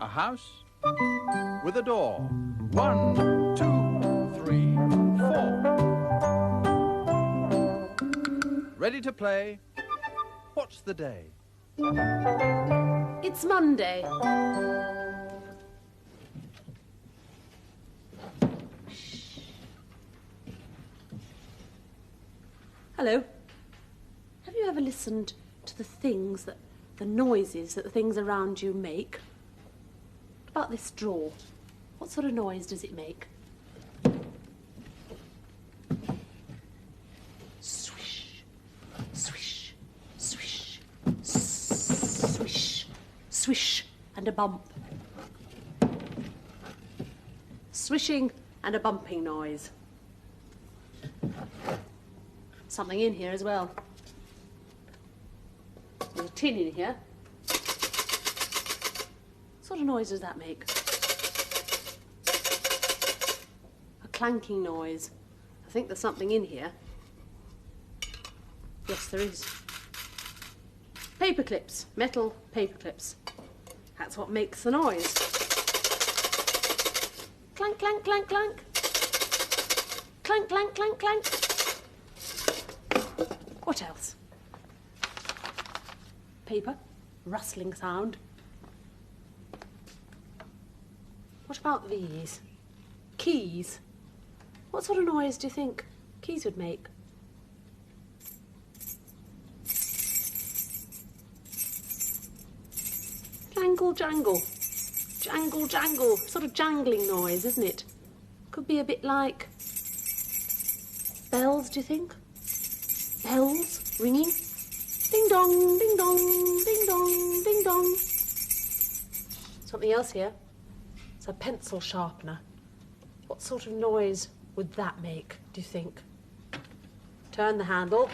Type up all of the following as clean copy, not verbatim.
A house with a door. 1, 2, 3, 4. Ready to play? What's the day? It's Monday. Hello. Have you ever listened to the noises that the things around you make? What about this drawer? What sort of noise does it make? Swish, swish, swish, swish, swish, and a bump. Swishing and a bumping noise. Something in here as well. There's a tin in here. What sort of noise does that make? A clanking noise. I think there's something in here. Yes, there is. Paper clips. Metal paper clips. That's what makes the noise. Clank, clank, clank, clank. Clank, clank, clank, clank. What else? Paper. Rustling sound. What about these? Keys. What sort of noise do you think keys would make? Jangle, jangle. Jangle, jangle. Sort of jangling noise, isn't it? Could be a bit like bells, do you think? Bells ringing. Ding dong, ding dong, ding dong, ding dong. Something else here. It's a pencil sharpener. What sort of noise would that make, do you think? Turn the handle.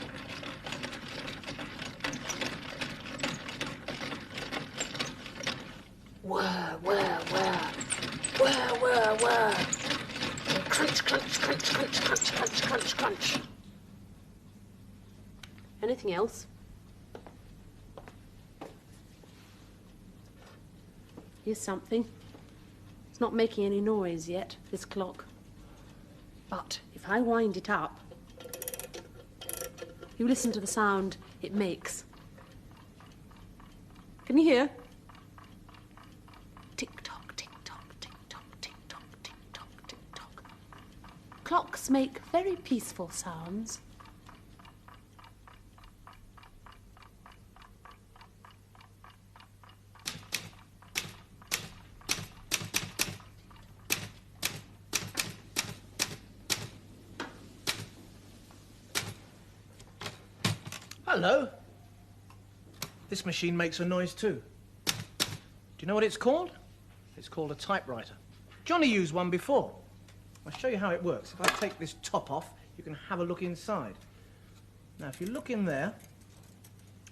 Whir, whir, whir. Whir, whir, whir. Crunch, crunch, crunch, crunch, crunch, crunch, crunch, crunch. Anything else? Here's something. It's not making any noise yet, this clock. But if I wind it up, you listen to the sound it makes. Can you hear? Tick-tock, tick-tock, tick-tock, tick-tock, tick-tock, tick-tock. Clocks make very peaceful sounds. Hello. This machine makes a noise too. Do you know what it's called? It's called a typewriter. Johnny used one before. I'll show you how it works. If I take this top off, you can have a look inside. Now, if you look in there,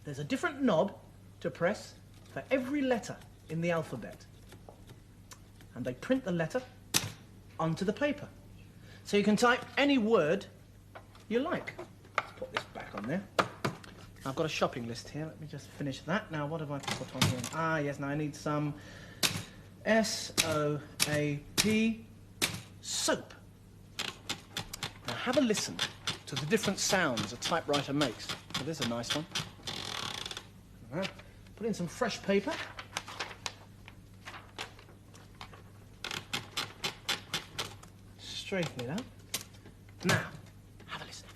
there's a different knob to press for every letter in the alphabet. And they print the letter onto the paper. So you can type any word you like. Let's put this back on there. I've got a shopping list here. Let me just finish that. Now, what have I put on here? Ah, yes, now I need some S-O-A-P, soap. Now, have a listen to the different sounds a typewriter makes. So there's a nice one. Put in some fresh paper. Straighten it up. Now, have a listen.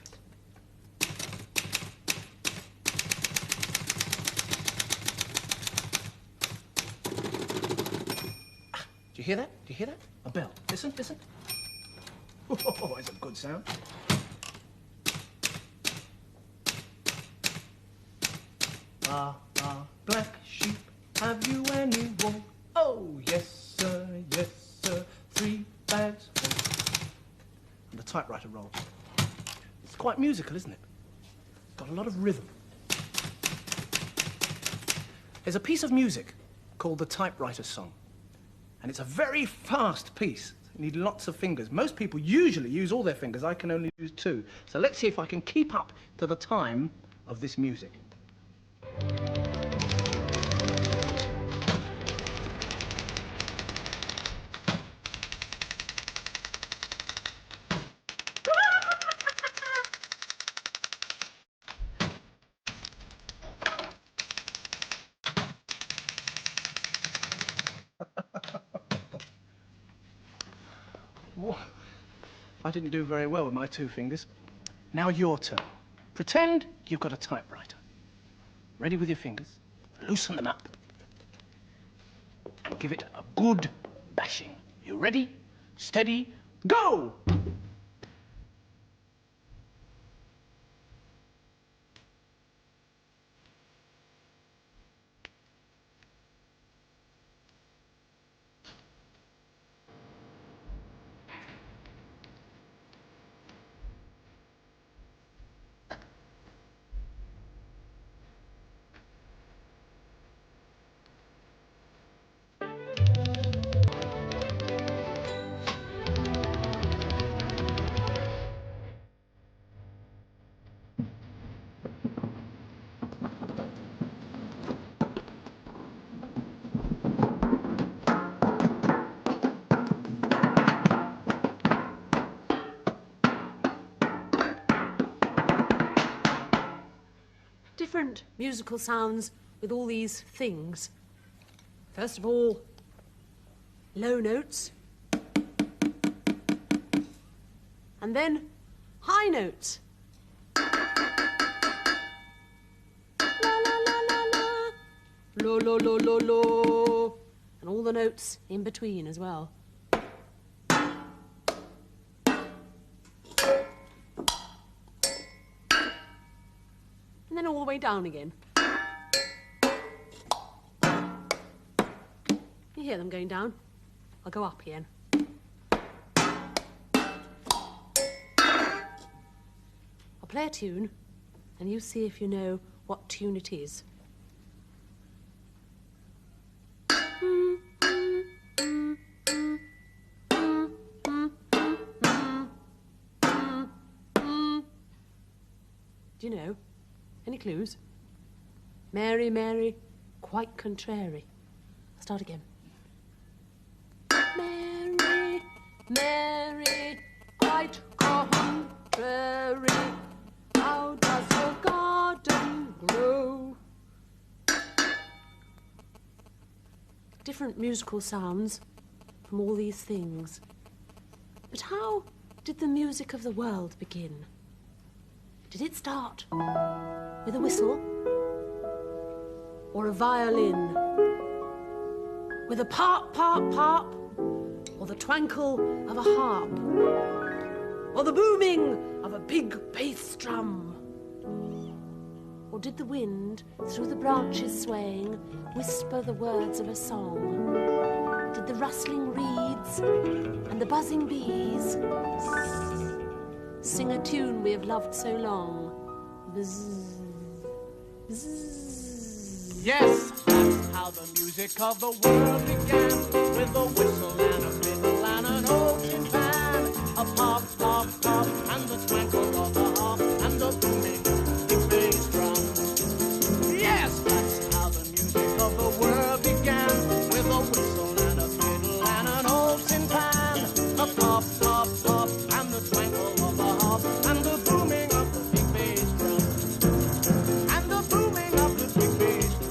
Do you hear that? Do you hear that? A bell. Listen, listen. Oh, it's a good sound. Black sheep, have you any wool? Oh, yes, sir, 3 bags full. And the typewriter rolls. It's quite musical, isn't it? Got a lot of rhythm. There's a piece of music called the typewriter song. And it's a very fast piece. You need lots of fingers. Most people usually use all their fingers. I can only use 2. So let's see if I can keep up to the time of this music. Whoa. I didn't do very well with my 2 fingers. Now your turn. Pretend you've got a typewriter. Ready with your fingers. Loosen them up. And give it a good bashing. You ready? Steady, go! Different musical sounds with all these things. First of all, low notes. And then high notes. La la la la la. Lo lo lo lo lo. And all the notes in between as well. And then all the way down again. You hear them going down? I'll go up again. I'll play a tune, and you see if you know what tune it is. Do you know? Any clues? Mary, Mary, quite contrary. I'll start again. Mary, Mary, quite contrary. How does your garden grow? Different musical sounds from all these things. But how did the music of the world begin? Did it start with a whistle? Or a violin? With a pop, pop, pop? Or the twankle of a harp? Or the booming of a big bass drum? Or did the wind, through the branches swaying, whisper the words of a song? Did the rustling reeds and the buzzing bees sing a tune we have loved so long? Bzz, bzz. Yes, that's how the music of the world began, with a whistle and a fiddle and an old tin pan, a pop, pop, pop, and the twinkle of a harp, and the booming big bass drum. Yes, that's how the music of the world began, with a whistle and a fiddle and an old tin pan, a pop, pop, pop, and the twinkle of a harp, and the booming of the big bass drum, and the booming of the big bass drum.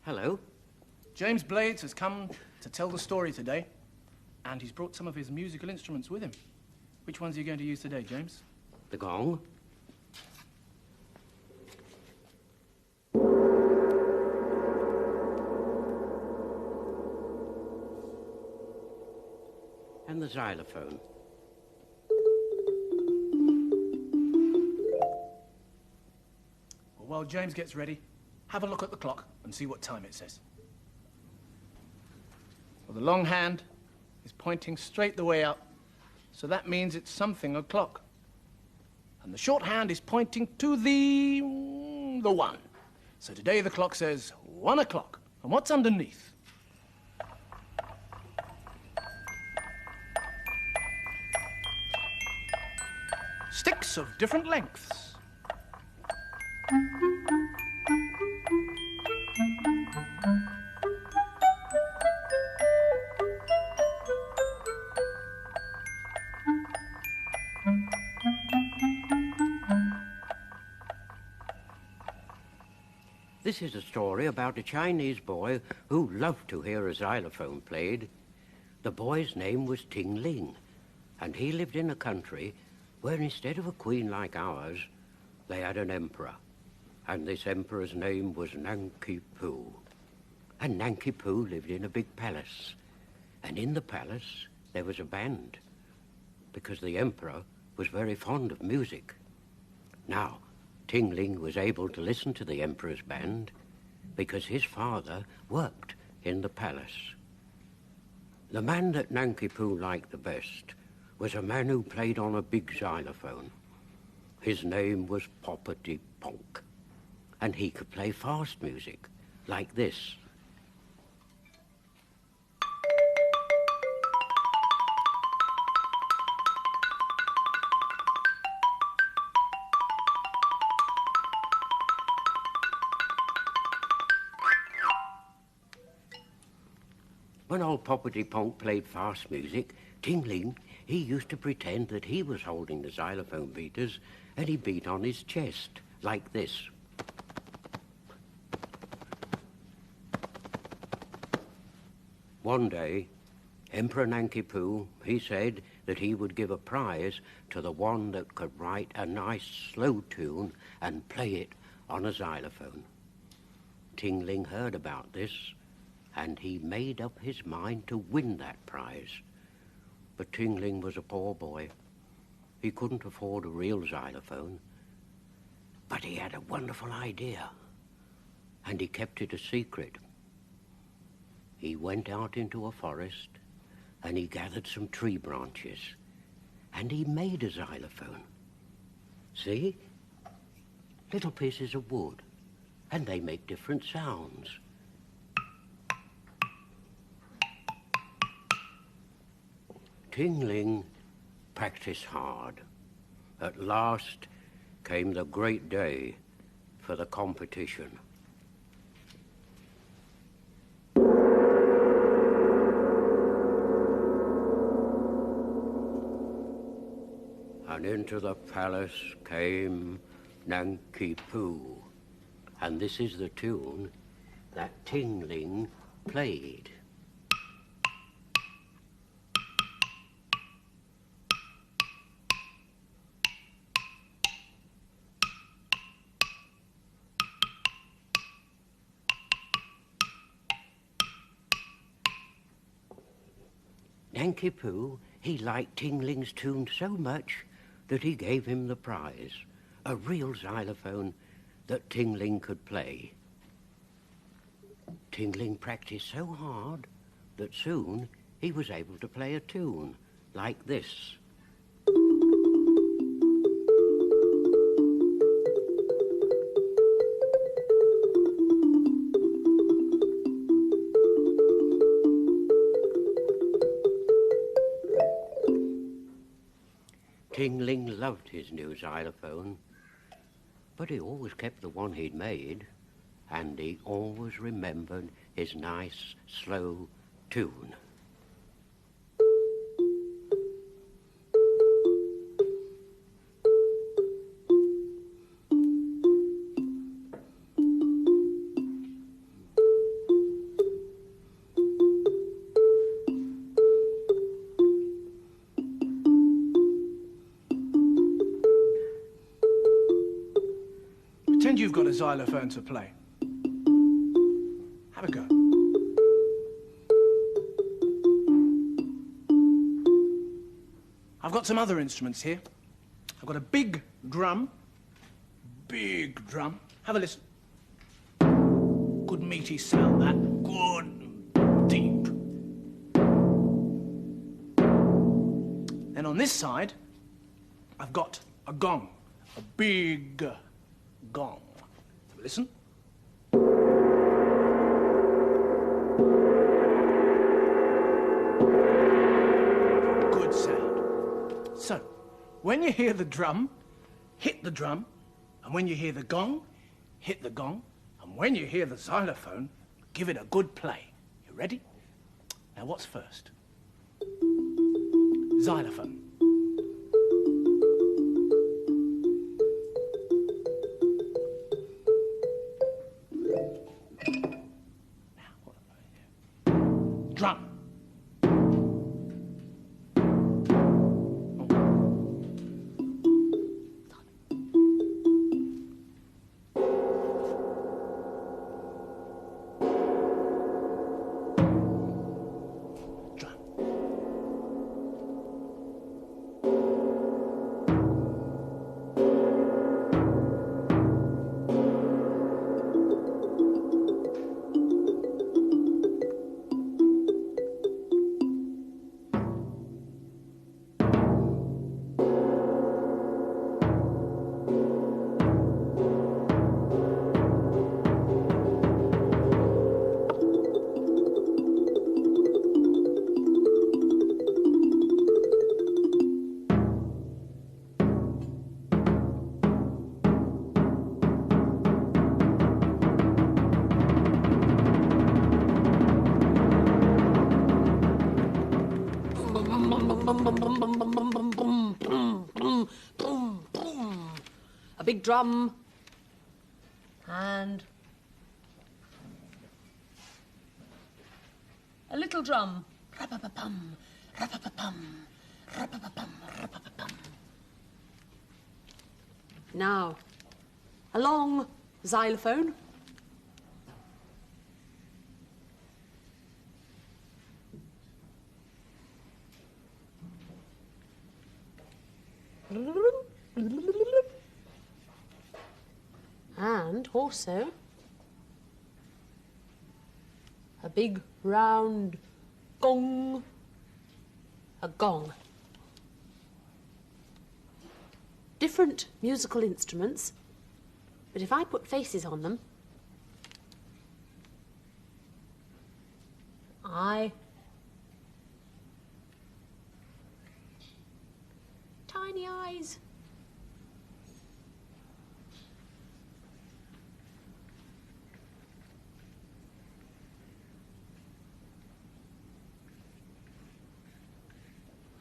Hello. James Blades has come to tell the story today, and he's brought some of his musical instruments with him. Which ones are you going to use today, James? The gong. And the xylophone. Well, while James gets ready, have a look at the clock and see what time it says. Well, the long hand is pointing straight the way up, so that means it's something o'clock. And the short hand is pointing to the one. So today the clock says 1 o'clock. And what's underneath? Sticks of different lengths. This is a story about a Chinese boy who loved to hear a xylophone played. The boy's name was Ting Ling, and he lived in a country where instead of a queen like ours, they had an emperor. And this emperor's name was Nanki Poo. And Nanki Poo lived in a big palace. And in the palace, there was a band, because the emperor was very fond of music. Now, Ting Ling was able to listen to the emperor's band because his father worked in the palace. The man that Nanki Poo liked the best was a man who played on a big xylophone. His name was Poppity Ponk, and he could play fast music like this. When old Poppity Ponk played fast music, Ting Ling, he used to pretend that he was holding the xylophone beaters, and he beat on his chest, like this. One day, Emperor Nanki Poo, he said that he would give a prize to the one that could write a nice slow tune and play it on a xylophone. Ting Ling heard about this, and he made up his mind to win that prize. But Ting Ling was a poor boy. He couldn't afford a real xylophone. But he had a wonderful idea, and he kept it a secret. He went out into a forest, and he gathered some tree branches, and he made a xylophone. See? Little pieces of wood, and they make different sounds. Ting Ling practiced hard. At last came the great day for the competition. And into the palace came Nanki Poo. And this is the tune that Ting Ling played. Nanki Poo, he liked Ting Ling's tune so much that he gave him the prize, a real xylophone that Ting Ling could play. Ting Ling practiced so hard that soon he was able to play a tune like this. Ting Ling loved his new xylophone, but he always kept the one he'd made, and he always remembered his nice, slow tune. Pretend you've got a xylophone to play. Have a go. I've got some other instruments here. I've got a big drum. Big drum. Have a listen. Good meaty sound, that. Good and deep. Then on this side, I've got a gong. A big gong. Have a listen. Good sound. So, when you hear the drum, hit the drum, and when you hear the gong, hit the gong, and when you hear the xylophone, give it a good play. You ready? Now, what's first? Xylophone. bum, bum, bum, bum, bum, bum, bum, bum, bum, bum, bum. A big drum. And a little drum. Ra-pa-pa-pum, ra-pa-pa-pum, ra-pa-pa-pum, ra-pa-pa-pum. Now, a long xylophone. And also a big round gong. A gong. Different musical instruments, but if I put faces on them, tiny eyes.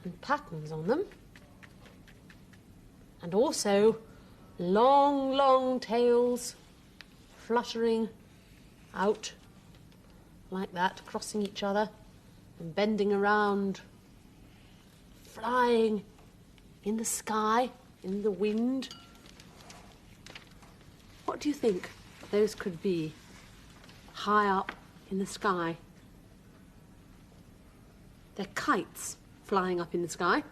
And patterns on them. And also long, long tails fluttering out like that, crossing each other and bending around, flying in the sky, in the wind. What do you think those could be high up in the sky? They're kites flying up in the sky.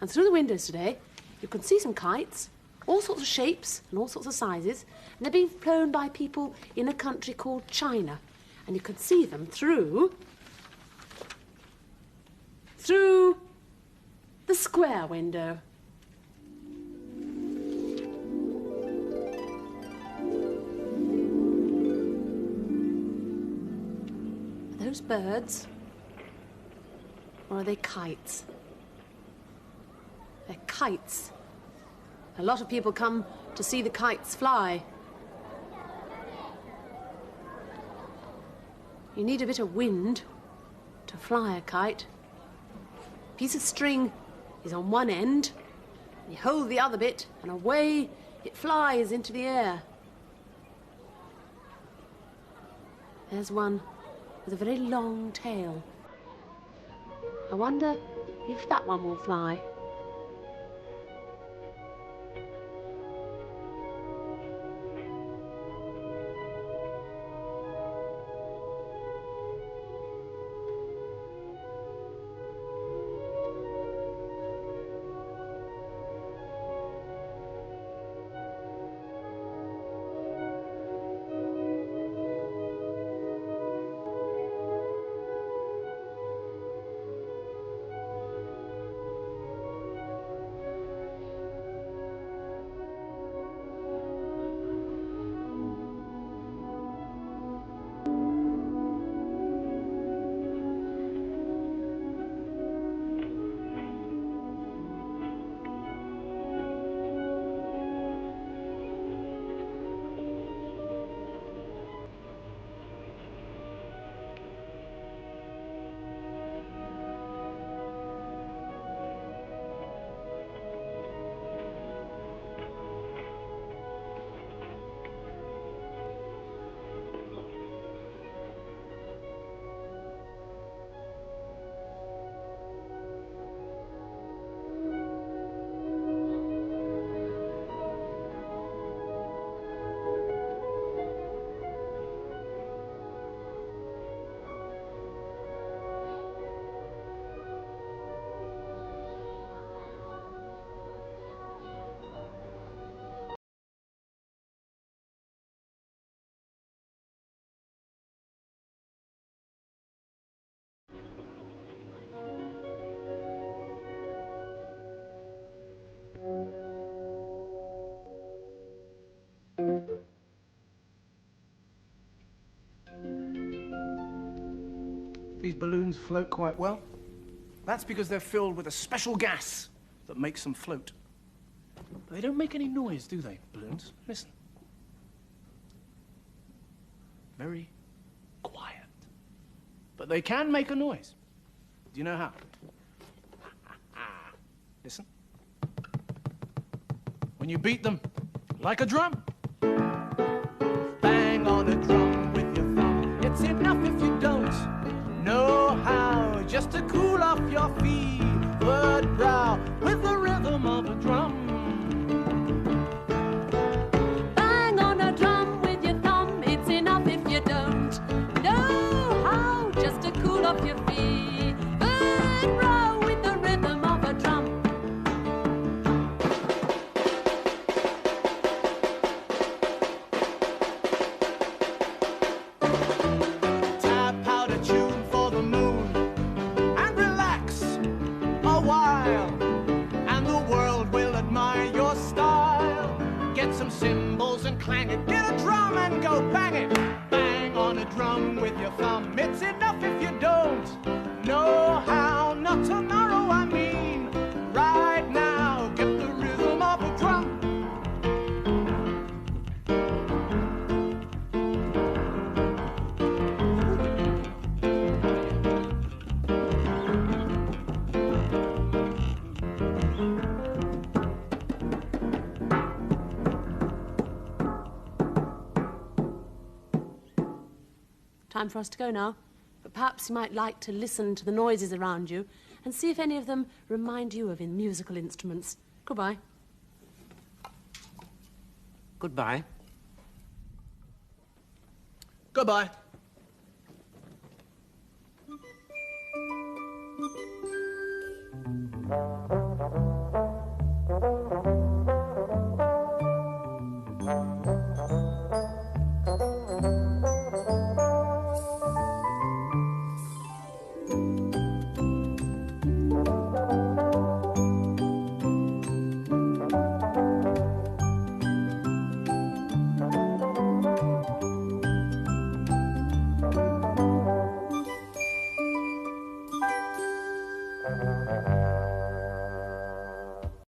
And through the windows today, you can see some kites, all sorts of shapes and all sorts of sizes, and they're being flown by people in a country called China. And you can see them through the square window. Are those birds? Or are they kites? They're kites. A lot of people come to see the kites fly. You need a bit of wind to fly a kite. A piece of string is on one end, and you hold the other bit, and away it flies into the air. There's one with a very long tail. I wonder if that one will fly. These balloons float quite well. That's because they're filled with a special gas that makes them float. But they don't make any noise, do they, balloons? Listen. Very quiet. But they can make a noise. Do you know how? Listen. When you beat them like a drum, bang on a drum with your thumb. It's enough if you don't know how, just to cool off your fevered brow with the rhythm of a drum. Bang on a drum with your thumb. It's enough if you don't know how, just to cool off your fevered brow with the rhythm of a drum. Tap out a tune for the moon and relax a while, and the world will admire your style. Get some cymbals and clang it, get a drum and go bang it. Bang on a drum with your thumb. It's enough if you don't know how, not tomorrow, I mean right now. Get the rhythm of a drum. Time for us to go now, but perhaps you might like to listen to the noises around you and see if any of them remind you of musical instruments. Goodbye. Goodbye. Goodbye.